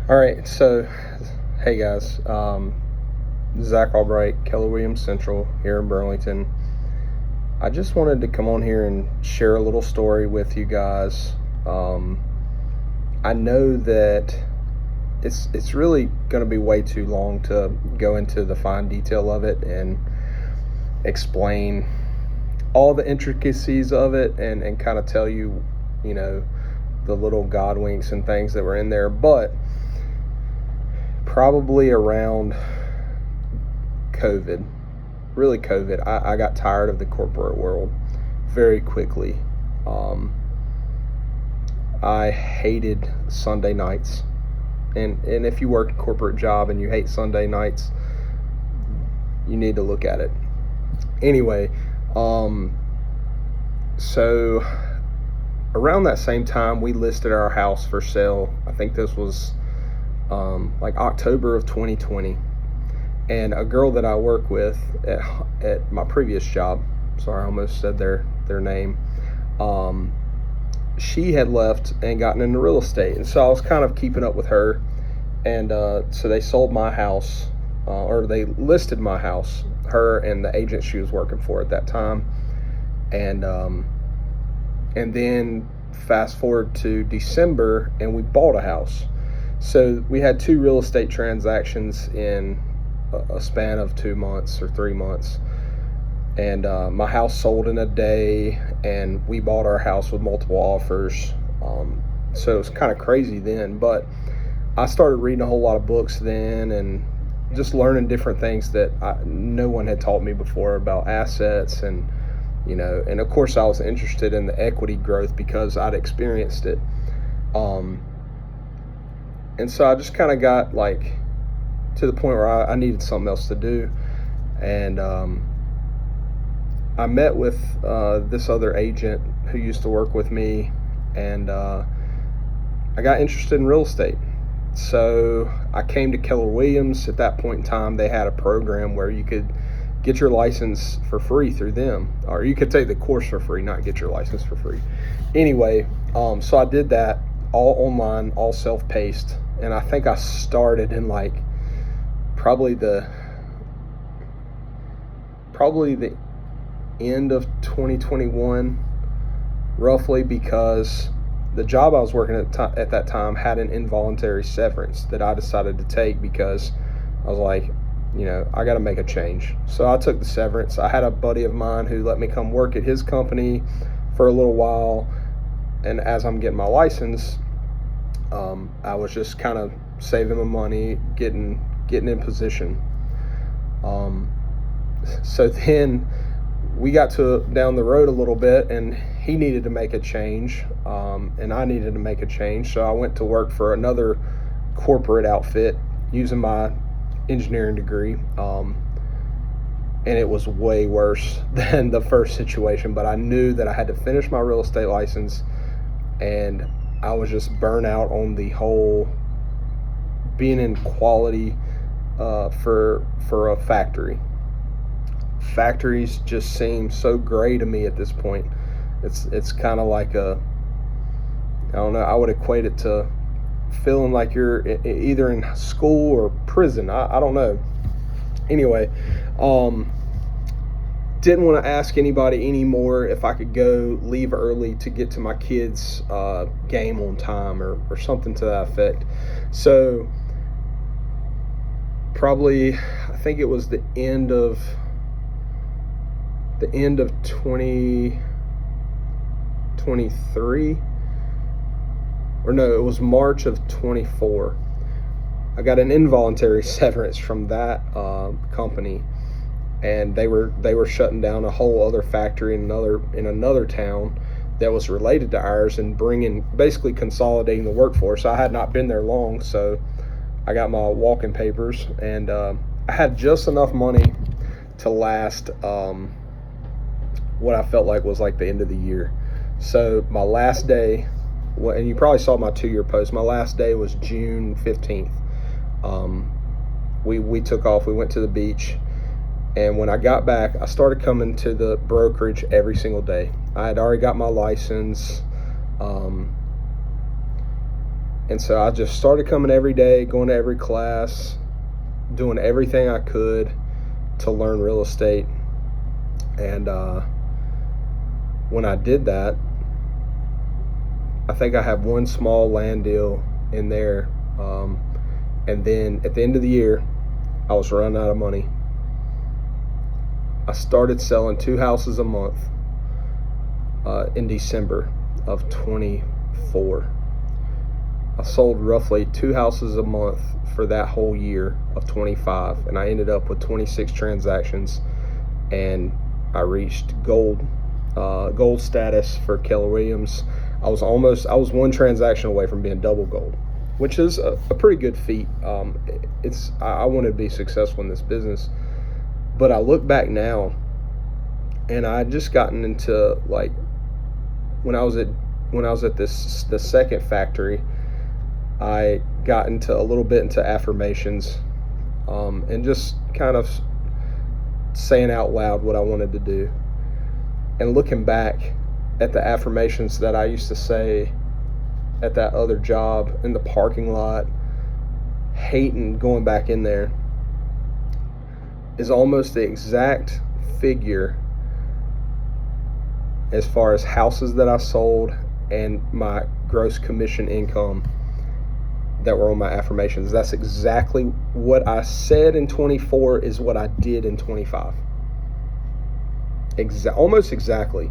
All right, so hey guys, Zach Albright, Keller Williams Central here in Burlington. I just wanted to come on here and share a little story with you guys. I know that it's really going to be way too long to go into the fine detail of it and explain all the intricacies of it and kind of tell you, the little God winks and things that were in there, but probably around COVID, really COVID, I got tired of the corporate world very quickly. I hated Sunday nights. And if you work a corporate job and you hate Sunday nights, you need to look at it. Anyway, so around that same time, we listed our house for sale. I think this was like October of 2020. And a girl that I work with at my previous job, sorry, I almost said their name, she had left and gotten into real estate. And so I was kind of keeping up with her. And so they sold my house, or they listed my house, her and the agent she was working for at that time. And then fast forward to December, and we bought a house. So we had two real estate transactions in a span of 2 months or 3 months. And my house sold in a day, and we bought our house with multiple offers. So it was kind of crazy then, but I started reading a whole lot of books then and just learning different things that no one had taught me before about assets. And and of course I was interested in the equity growth because I'd experienced it. And so I just kind of got like to the point where I needed something else to do. And I met with this other agent who used to work with me, and I got interested in real estate. So I came to Keller Williams. At that point in time, they had a program where you could get your license for free through them, or you could take the course for free, not get your license for free. Anyway, so I did that all online, all self-paced, and I think I started in like probably the end of 2021, roughly, because the job I was working at that time had an involuntary severance that I decided to take because I was like, I got to make a change. So I took the severance. I had a buddy of mine who let me come work at his company for a little while. And as I'm getting my license, I was just kind of saving my money, getting in position. So then we got to down the road a little bit, and he needed to make a change, and I needed to make a change. So I went to work for another corporate outfit using my engineering degree, and it was way worse than the first situation. But I knew that I had to finish my real estate license, and I was just burnt out on the whole being in quality for a factory. Factories just seem so gray to me at this point. It's kind of like I don't know, I would equate it to feeling like you're either in school or prison. I don't know. Anyway, didn't want to ask anybody anymore if I could go leave early to get to my kids' game on time or something to that effect. So probably, I think it was the end of 2023, or no, it was March of 24. I got an involuntary severance from that company, and they were shutting down a whole other factory in another town that was related to ours and basically consolidating the workforce. I had not been there long, so I got my walking papers, and I had just enough money to last what I felt like was like the end of the year. So my last day, and you probably saw my 2-year post, my last day was June 15th. We took off, we went to the beach, and when I got back, I started coming to the brokerage every single day. I had already got my license. And so I just started coming every day, going to every class, doing everything I could to learn real estate. And when I did that, I think I have one small land deal in there. And then at the end of the year, I was running out of money. I started selling 2 houses a month in December of 24. I sold roughly 2 houses a month for that whole year of 25, and I ended up with 26 transactions, and I reached gold status for Keller Williams. I was one transaction away from being double gold, which is a pretty good feat. I want to be successful in this business, but I look back now, and I had just gotten into, like, when I was at the second factory, I got a little bit into affirmations, and just kind of saying out loud what I wanted to do. And looking back at the affirmations that I used to say at that other job in the parking lot, hating going back in there, is almost the exact figure as far as houses that I sold and my gross commission income that were on my affirmations. That's exactly what I said in 24 is what I did in 25. Almost exactly.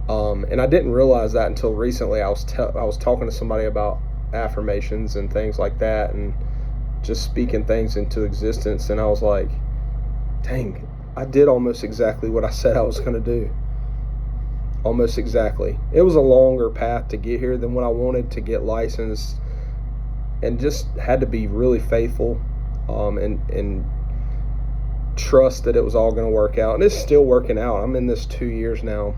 And I didn't realize that until recently. I was talking to somebody about affirmations and things like that, and just speaking things into existence, and I was like, dang, I did almost exactly what I said I was going to do. Almost exactly. It was a longer path to get here than what I wanted, to get licensed, and just had to be really faithful, and trust that it was all going to work out. And it's still working out. I'm in this 2 years now.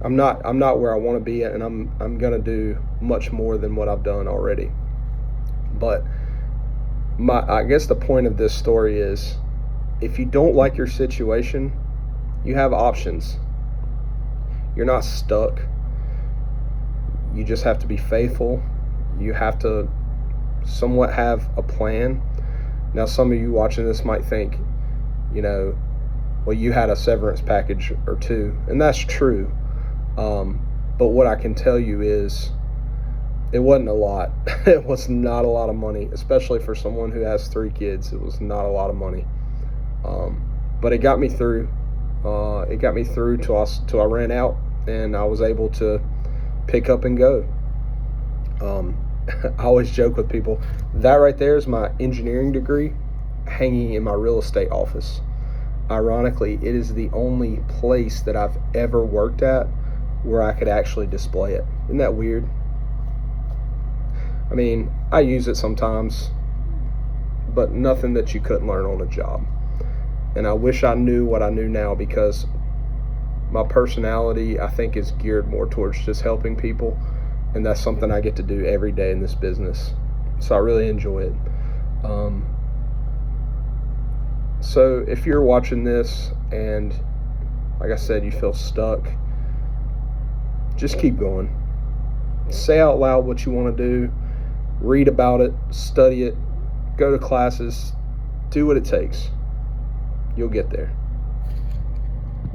I'm not where I want to be, and I'm going to do much more than what I've done already. But I guess the point of this story is, if you don't like your situation, you have options. You're not stuck. You just have to be faithful. You have to somewhat have a plan. Now, some of you watching this might think, well, you had a severance package or two, and that's true. But what I can tell you is, it wasn't a lot. It was not a lot of money, especially for someone who has 3 kids. It was not a lot of money. But it got me through. It got me through till I ran out, and I was able to pick up and go. I always joke with people, that right there is my engineering degree hanging in my real estate office. Ironically, it is the only place that I've ever worked at where I could actually display it. Isn't that weird? I mean, I use it sometimes, but nothing that you couldn't learn on a job. And I wish I knew what I knew now, because my personality, I think, is geared more towards just helping people. And that's something I get to do every day in this business. So I really enjoy it. So if you're watching this and, like I said, you feel stuck, just keep going. Say out loud what you want to do. Read about it. Study it. Go to classes. Do what it takes. You'll get there.